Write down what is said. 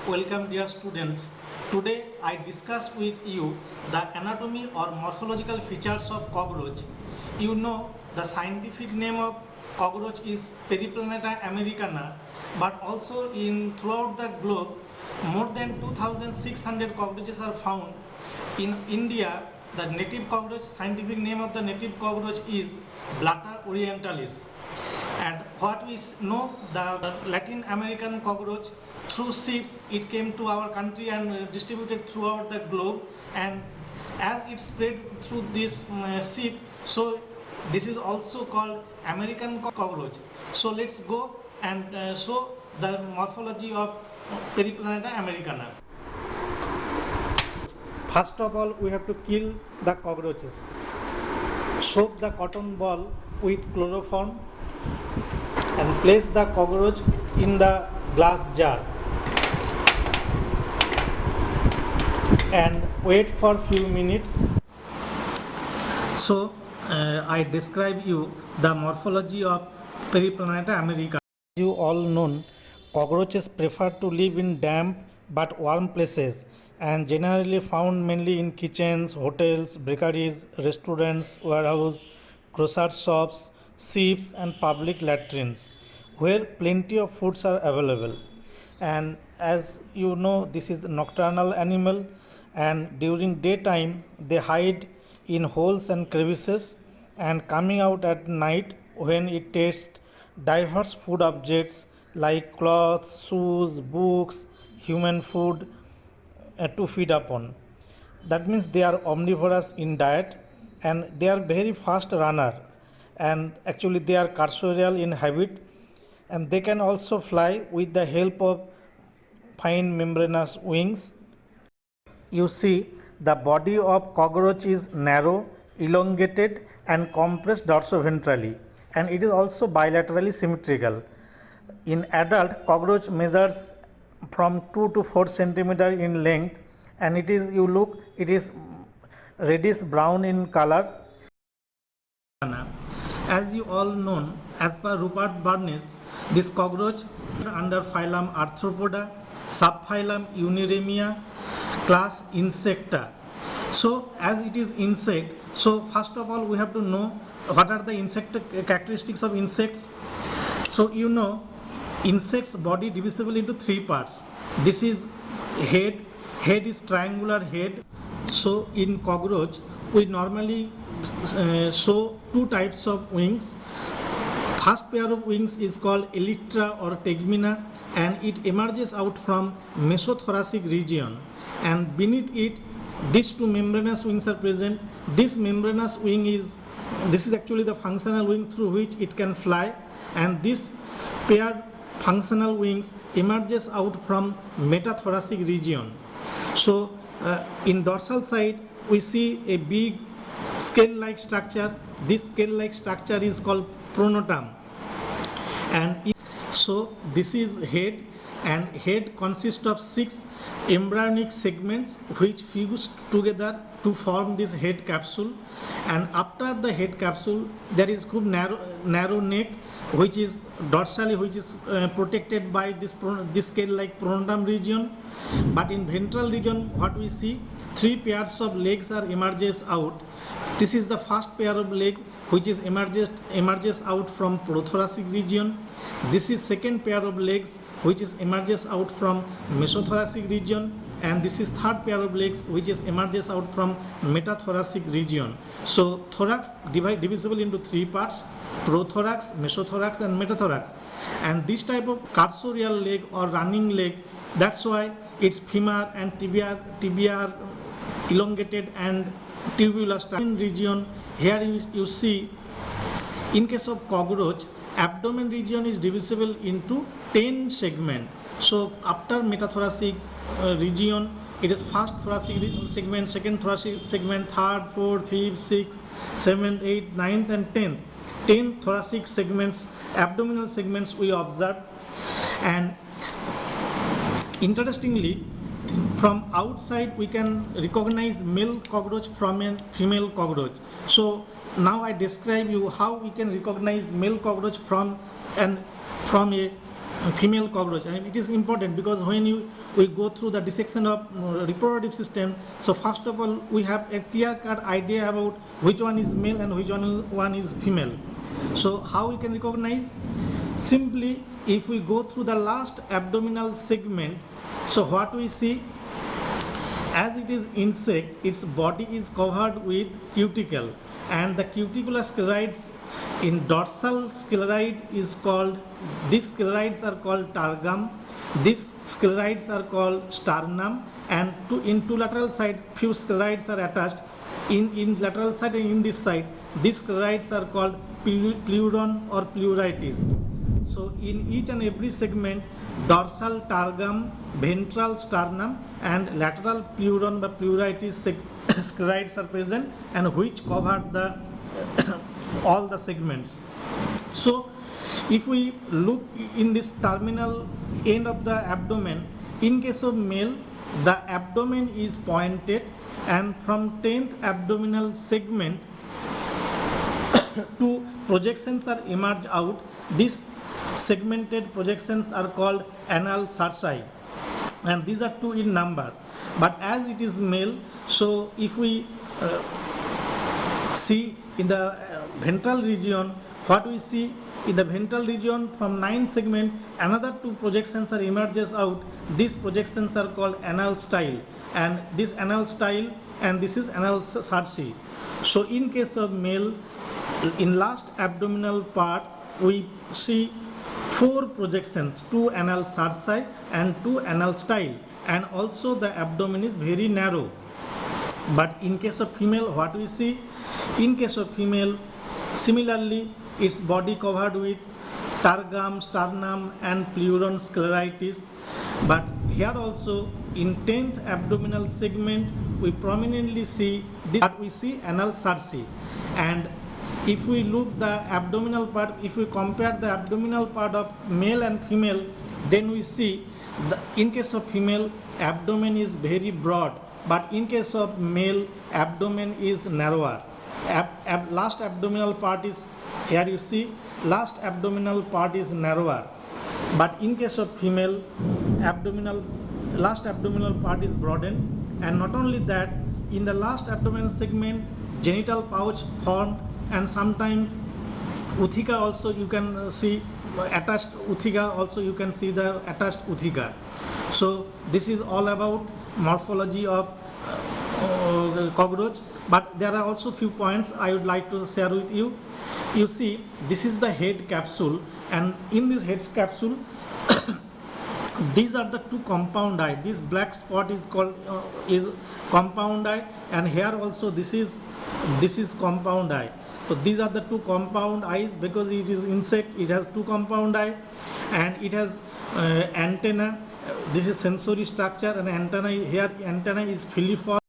Welcome dear students. Today I discuss with you the anatomy or morphological features of cockroach. You know the scientific name of cockroach is Periplaneta americana, but also throughout the globe more than 2600 cockroaches are found. In India, the native cockroach, scientific name of the native cockroach is Blatta orientalis. And what we know, the Latin American cockroach, through ships it came to our country and distributed throughout the globe, and as it spread through this ship, so this is also called American cockroach. So let's go and show the morphology of Periplaneta americana. First of all, we have to kill the cockroaches. Soak the cotton ball with chloroform and place the cockroach in the glass jar and wait for few minutes. So I describe you the morphology of Periplaneta americana. You all know, cockroaches prefer to live in damp but warm places and generally found mainly in kitchens, hotels, bakeries, restaurants, warehouses, grocery shops, ships and public latrines where plenty of foods are available. And as you know, this is a nocturnal animal, and during daytime they hide in holes and crevices and coming out at night when it tastes diverse food objects like clothes, shoes, books, human food to feed upon. That means they are omnivorous in diet and they are very fast runner, and actually they are cursorial in habit, and they can also fly with the help of fine membranous wings. You see, the body of cockroach is narrow, elongated and compressed dorsoventrally, and it is also bilaterally symmetrical. In adult, cockroach measures from 2 to 4 centimeter in length, and it is reddish brown in color. As you all know, as per Rupert Burns, this cockroach under phylum Arthropoda, subphylum Uniramia, class Insecta. So as it is insect, so first of all we have to know what are the insect characteristics of insects. So you know, insects body divisible into three parts. This is head is triangular head. So in cockroach we normally show two types of wings. First pair of wings is called elytra or tegmina, and it emerges out from mesothoracic region, and beneath it these two membranous wings are present. This membranous wing is actually the functional wing through which it can fly, and this paired functional wings emerges out from metathoracic region. So in dorsal side we see a big scale-like structure. This scale-like structure is called pronotum, and so this is head, and head consists of 6 embryonic segments which fuse together to form this head capsule, and after the head capsule there is good narrow neck which is dorsally, which is protected by this scale-like pronotum region. But in ventral region what we see, 3 pairs of legs are emerges out. This is the first pair of leg which is emerges out from prothoracic region. This is second pair of legs which is emerges out from mesothoracic region, and this is third pair of legs which is emerges out from metathoracic region. So thorax divisible into 3 parts: prothorax, mesothorax and metathorax. And this type of cursorial leg or running leg, that's why its femur and tibia are elongated and tubular region. Here you see, in case of cockroach, abdomen region is divisible into 10 segments. So after metathoracic region, it is first thoracic segment, second thoracic segment, third, fourth, fifth, sixth, seventh, eighth, ninth and 10th. 10 thoracic segments, abdominal segments we observe. And interestingly, from outside we can recognize male cockroach from a female cockroach. So now I describe you how we can recognize male cockroach from a female cockroach, and it is important because when we go through the dissection of reproductive system, so first of all we have a clear-cut idea about which one is male and which one is female. So how we can recognize? Simply, if we go through the last abdominal segment, so what we see, as it is insect, its body is covered with cuticle, and the cuticular sclerites in dorsal scleroid is called, these sclerites are called targum, these sclerites are called sternum, and in two lateral sides few sclerites are attached. In lateral side and in this side, these sclerites are called pleuron or pleuritis. So in each and every segment, dorsal targum, ventral sternum, and lateral pleuron by pleuritis sclerites are present, and which cover the all the segments. So if we look in this terminal end of the abdomen, in case of male, the abdomen is pointed, and from 10th abdominal segment two projections are emerge out. These segmented projections are called anal cerci, and these are two in number. But as it is male, so if we see in the ventral region, what we see in the ventral region, from 9th segment another two projections are emerges out. These projections are called anal style, and this anal style and this is anal cerci. So in case of male, in last abdominal part we see 4 projections, 2 anal cerci and 2 anal style, and also the abdomen is very narrow. But in case of female, what we see? In case of female, similarly its body covered with targum, sternum and pleuron scleritis. But here also in 10th abdominal segment we prominently see this, but we see anal cerci. And if we look the abdominal part, if we compare the abdominal part of male and female, then we see in case of female, abdomen is very broad, but in case of male, abdomen is narrower. Last abdominal part is, here you see, last abdominal part is narrower, but in case of female, last abdominal part is broadened. And not only that, in the last abdominal segment, genital pouch formed, and sometimes uthika also you can see attached uthika, also you can see the attached uthika. So this is all about morphology of cockroach. But there are also few points I would like to share with you. You see, this is the head capsule, and in this head capsule these are the two compound eye. This black spot is called is compound eye, and here also this is compound eye. So these are the two compound eyes, because it is insect, it has two compound eye, and it has antenna. This is sensory structure, and antenna, here antenna is filiform.